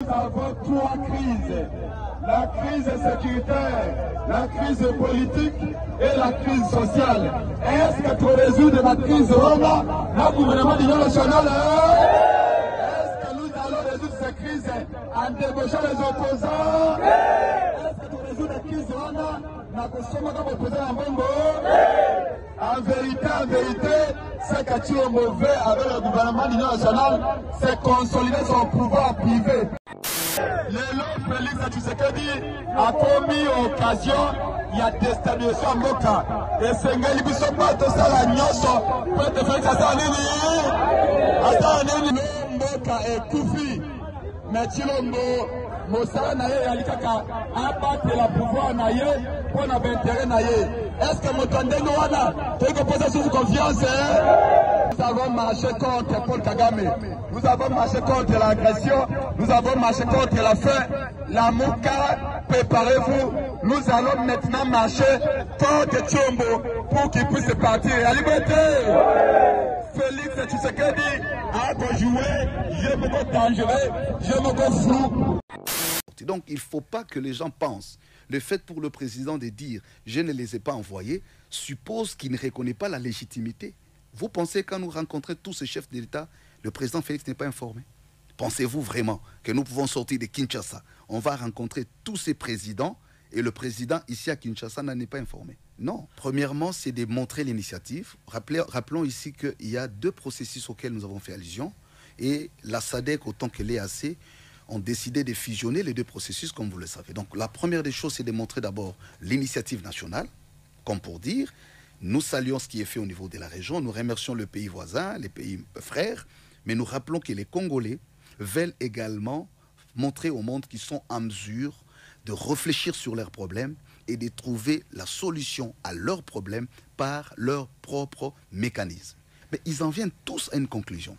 nous avons trois crises. La crise sécuritaire, la crise politique et la crise sociale. Est-ce que pour résoudre la crise Roma, le gouvernement de l'Union nationale, est-ce que nous allons résoudre cette crise en débauchant les opposants? Est-ce que pour résoudre la crise Roma, en vérité, c'est que tu es mauvais avec le gouvernement de l'Union nationale, c'est consolider son pouvoir privé. Le Félix Tshisekedi a commis occasion, il y a déstabilisation en Moka. Et c'est un gars qui se bat tout ça la nyonso. Peut-être Félix Assanini. Moka est Koufi. Mais Chilombo, Moussala Naye Yalikaka, abattre la pouvoir Naye pour l'intérêt Naye. Est-ce que Motonde Noana, tu peux poser sous confiance? Nous avons marché contre Paul Kagame. Nous avons marché contre l'agression. Nous avons marché contre la faim. La Mouka, préparez-vous. Nous allons maintenant marcher contre Tchombo pour qu'il puisse partir. La liberté! Félix Tshisekedi a joué. Je me vois dangereux. Je me vois flou. Donc il ne faut pas que les gens pensent. Le fait pour le président de dire « je ne les ai pas envoyés » suppose qu'il ne reconnaît pas la légitimité. Vous pensez quand nous rencontrons tous ces chefs d'État, le président Félix n'est pas informé? Pensez-vous vraiment que nous pouvons sortir de Kinshasa? On va rencontrer tous ces présidents et le président ici à Kinshasa n'en est pas informé? Non. Premièrement, c'est de montrer l'initiative. Rappelons ici qu'il y a deux processus auxquels nous avons fait allusion et la SADC autant que l'EAC ont décidé de fusionner les deux processus, comme vous le savez. Donc, la première des choses, c'est de montrer d'abord l'initiative nationale, comme pour dire, nous saluons ce qui est fait au niveau de la région, nous remercions le pays voisin, les pays frères, mais nous rappelons que les Congolais veulent également montrer au monde qu'ils sont en mesure de réfléchir sur leurs problèmes et de trouver la solution à leurs problèmes par leur propre mécanisme. Mais ils en viennent tous à une conclusion.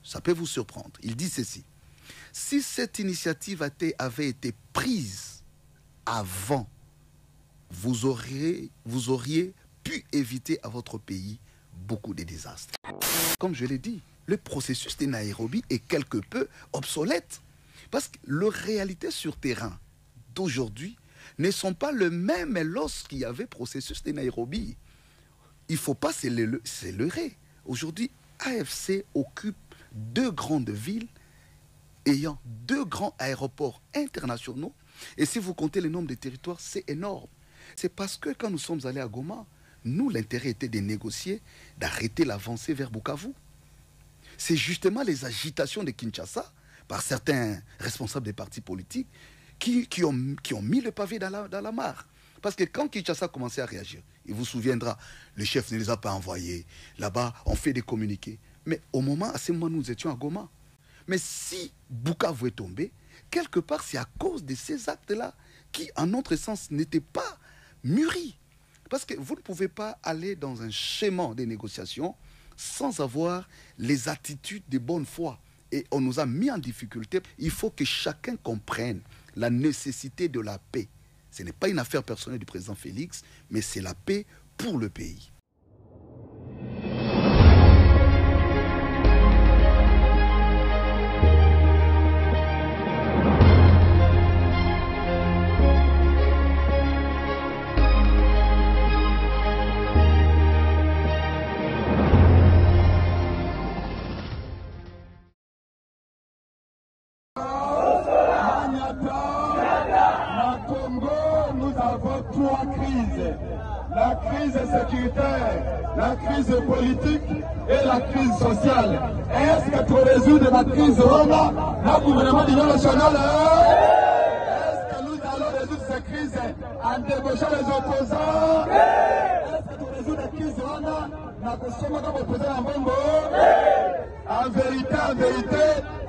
Ça peut vous surprendre. Ils disent ceci. Si cette initiative avait été prise avant, vous auriez pu éviter à votre pays beaucoup de désastres. Comme je l'ai dit, le processus de Nairobi est quelque peu obsolète. Parce que les réalités sur terrain d'aujourd'hui ne sont pas les mêmes lorsqu'il y avait processus de Nairobi. Il ne faut pas se leurrer. Aujourd'hui, AFC occupe deux grandes villes ayant deux grands aéroports internationaux. Et si vous comptez le nombre de territoires, c'est énorme. C'est parce que quand nous sommes allés à Goma, nous, l'intérêt était de négocier, d'arrêter l'avancée vers Bukavu. C'est justement les agitations de Kinshasa, par certains responsables des partis politiques, qui ont mis le pavé dans la mare. Parce que quand Kinshasa a commencé à réagir, il vous souviendra, le chef ne les a pas envoyés. Là-bas, on fait des communiqués. Mais à ce moment, nous étions à Goma. Mais si Bukavu est tombé, quelque part, c'est à cause de ces actes-là qui, en notre sens, n'étaient pas mûris. Parce que vous ne pouvez pas aller dans un schéma de négociation sans avoir les attitudes de bonne foi. Et on nous a mis en difficulté. Il faut que chacun comprenne la nécessité de la paix. Ce n'est pas une affaire personnelle du président Félix, mais c'est la paix pour le pays. Trois crises. La crise sécuritaire, la crise politique et la crise sociale. Est-ce que pour résoudre la crise Roma, le gouvernement de l'Union nationale, est-ce que nous allons résoudre cette crise en débauchant les opposants? Est-ce que pour résoudre la crise Roma, en vérité,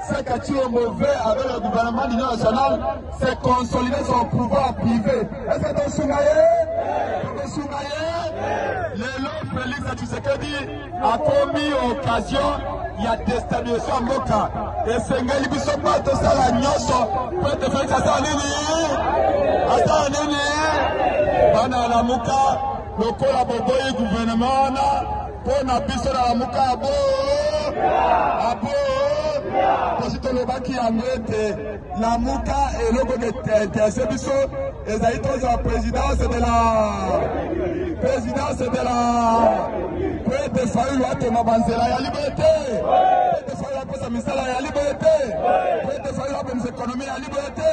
c'est que tu es mauvais avec le gouvernement de l'Union nationale, c'est consolider son pouvoir privé. Est-ce que tu es soumaillé? Le Félix Tshisekedi a commis occasion, il y a déstabilisation en Moka. Et c'est un gars qui se bat tout ça la nyonso. Peut-être Félix Assanini. Bana la Moka, le collaborateur du gouvernement. Pour na biso na muka abo parce que le baki amete la Mouka et le de TSE Bisso, et Zaïtos la présidence de la Prête Fayoulou Atoma Banzela, il y a liberté. Prête Fayoulou Aposa Misala, il y a liberté. Prête Fayoulou Aposa économie, il y a liberté.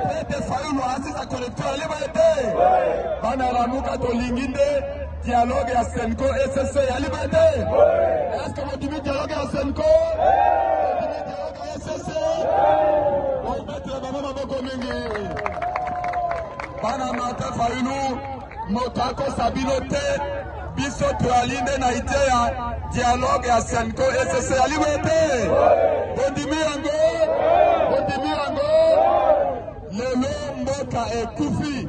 Prête Fayoulou Assisa collecteur, il y a liberté. Bana la Mouka Tolinginde, dialogue à Senko, SSC, il y a liberté. Est-ce que vous dites dialogue à Senko? Bana Mata Fayoulou, Motako Sabinote, Biso Tualinde Naïtea, dialogue à Senko, SSC, à liberté. Bondimirango, Lelo Mboka et Koufi,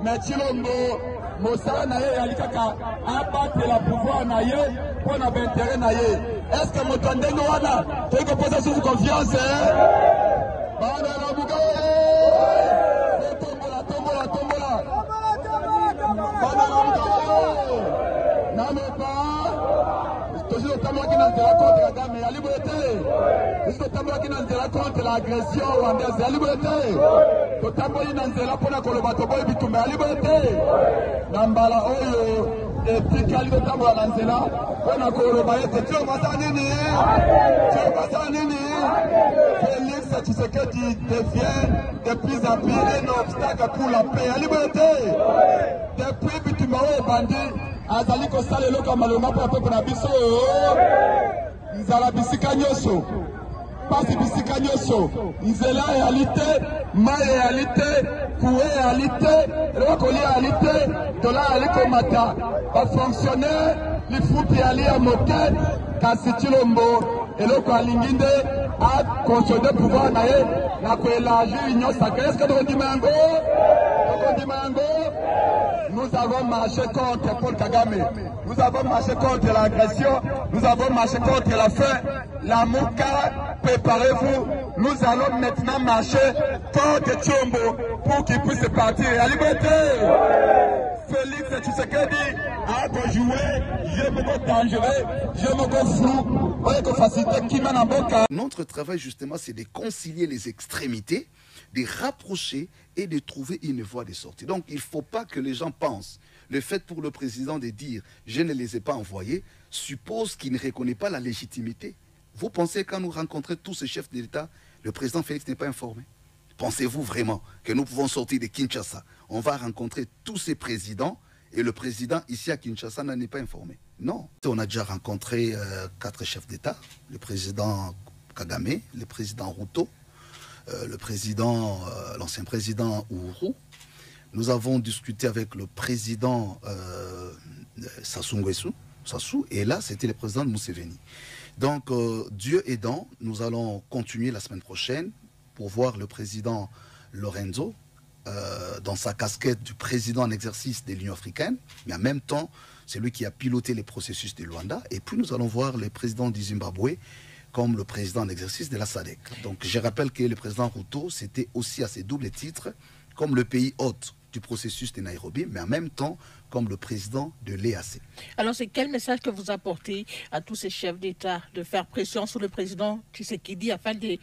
Machilombo, Mosala Naye, Yalikaka, abattre la pouvoir Naye, pour notre intérêt Naye. Est-ce que Motande Noana, tu peux poser sous confiance, hein? Bana Rabuka, tombola. Bana Rabuka, Namepa, toujours le temps qui n'a de la contre la dame, il y a liberté. Juste le temps qui n'a de la contre l'agression rwandaise, il y a liberté. Le temps qui n'a de la pour la Kolobatobo et Bitumba, il y a liberté. Nambala Oyo, et Tikali de Tambo à l'Anzela, on a Kolobaye, tu es Massanini. Félix Tshisekedi devient de plus en plus un obstacle pour la paix, la liberté. Depuis Bitumba et Bandi, Azali Kosale Loka Maloma pour la paix pour la biso. Nzala Bisika Nyoso. Pasi Bisika Nyoso. Nzela réalité, ma réalité, Koué réalité, Rokoli réalité, Dola Aliko Mata. Pas fonctionnaire, les foupi Ali à Motet, Kassitilombo. Et le Kalinginde a consolidé le pouvoir naïe, n'a pas élargi l'union sacrée. Est-ce que nous avons marché contre Paul Kagame, nous avons marché contre l'agression, nous avons marché contre la faim. La Mouka, préparez-vous, nous allons maintenant marcher contre Tchombo pour qu'il puisse partir. La liberté! Félix Tshisekedi a joué, je me vois dangereux, je me vois flou. Notre travail justement c'est de concilier les extrémités, de rapprocher et de trouver une voie de sortie. Donc il ne faut pas que les gens pensent, le fait pour le président de dire je ne les ai pas envoyés, suppose qu'il ne reconnaît pas la légitimité. Vous pensez quand nous rencontrons tous ces chefs d'État, le président Félix n'est pas informé? Pensez-vous vraiment que nous pouvons sortir de Kinshasa, on va rencontrer tous ces présidents et le président ici à Kinshasa n'en est pas informé? Non. On a déjà rencontré 4 chefs d'État, le président Kagame, le président Ruto, l'ancien président Uhuru. Nous avons discuté avec le président Sassou Nguesso, et là c'était le président de Museveni. Donc Dieu aidant, nous allons continuer la semaine prochaine pour voir le président Lorenzo dans sa casquette du président en exercice de l'Union africaine, mais en même temps c'est lui qui a piloté les processus de Luanda. Et puis nous allons voir le président du Zimbabwe comme le président en exercice de la SADC. Donc je rappelle que le président Ruto, c'était aussi à ses doubles titres, comme le pays hôte du processus de Nairobi, mais en même temps comme le président de l'EAC. Alors c'est quel message que vous apportez à tous ces chefs d'État de faire pression sur le président Tshisekedi afin de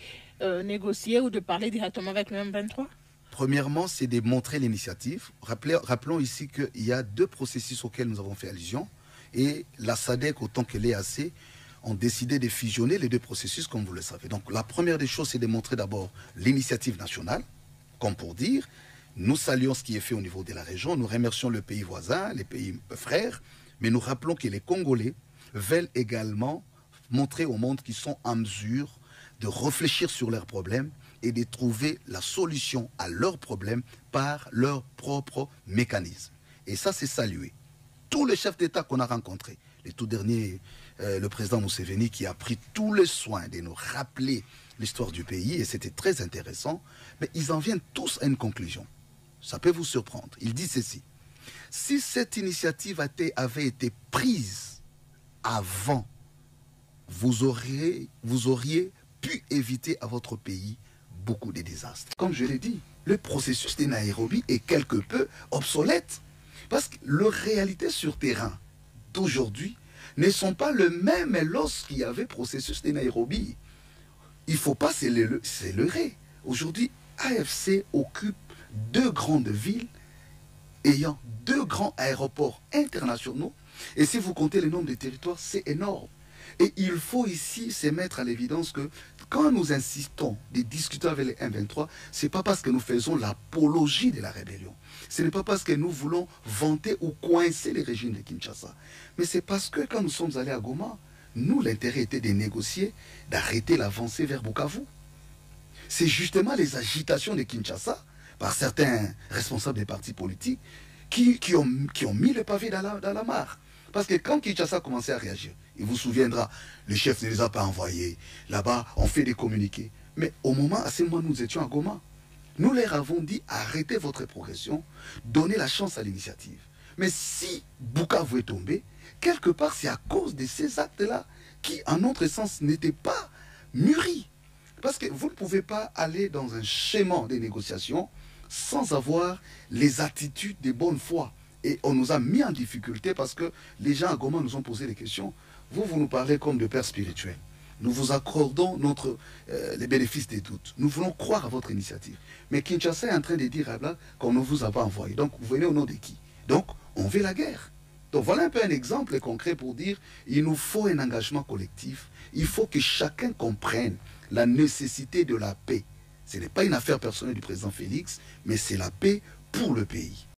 négocier ou de parler directement avec le M23? Premièrement, c'est de montrer l'initiative. Rappelons ici qu'il y a 2 processus auxquels nous avons fait allusion. Et la SADC, autant que l'EAC, ont décidé de fusionner les 2 processus, comme vous le savez. Donc la première des choses, c'est de montrer d'abord l'initiative nationale, comme pour dire, nous saluons ce qui est fait au niveau de la région, nous remercions le pays voisin, les pays frères, mais nous rappelons que les Congolais veulent également montrer au monde qu'ils sont en mesure de réfléchir sur leurs problèmes et de trouver la solution à leurs problèmes par leur propre mécanisme. Et ça, c'est salué. Tous les chefs d'État qu'on a rencontrés, les tout derniers, le président Museveni qui a pris tous les soins de nous rappeler l'histoire du pays, et c'était très intéressant, mais ils en viennent tous à une conclusion. Ça peut vous surprendre. Il dit ceci: si cette initiative avait été prise avant, vous auriez pu éviter à votre pays beaucoup de désastres. Comme je l'ai dit, le processus de Nairobi est quelque peu obsolète. Parce que les réalités sur terrain d'aujourd'hui ne sont pas les mêmes lorsqu'il y avait processus de Nairobi. Il ne faut pas se leurrer. Aujourd'hui, AFC occupe 2 grandes villes ayant 2 grands aéroports internationaux. Et si vous comptez le nombre de territoires, c'est énorme. Et il faut ici se mettre à l'évidence que quand nous insistons de discuter avec les M23, ce n'est pas parce que nous faisons l'apologie de la rébellion. Ce n'est pas parce que nous voulons vanter ou coincer le régime de Kinshasa. Mais c'est parce que quand nous sommes allés à Goma, nous, l'intérêt était de négocier, d'arrêter l'avancée vers Bukavu. C'est justement les agitations de Kinshasa, par certains responsables des partis politiques, qui ont mis le pavé dans la mare. Parce que quand Kinshasa a commencé à réagir, il vous souviendra, le chef ne les a pas envoyés. Là-bas, on fait des communiqués. Mais à ce moment, nous étions à Goma. Nous leur avons dit, arrêtez votre progression, donnez la chance à l'initiative. Mais si Bukavu est tombé, quelque part, c'est à cause de ces actes-là qui, en notre sens, n'étaient pas mûris. Parce que vous ne pouvez pas aller dans un schéma de négociation sans avoir les attitudes de bonne foi. Et on nous a mis en difficulté parce que les gens à Goma nous ont posé des questions. Vous nous parlez comme de pères spirituels. Nous vous accordons les bénéfices des doutes. Nous voulons croire à votre initiative. Mais Kinshasa est en train de dire à Black qu'on ne vous a pas envoyé. Donc, vous venez au nom de qui? Donc, on veut la guerre. Donc, voilà un peu un exemple concret pour dire il nous faut un engagement collectif. Il faut que chacun comprenne la nécessité de la paix. Ce n'est pas une affaire personnelle du président Félix, mais c'est la paix pour le pays.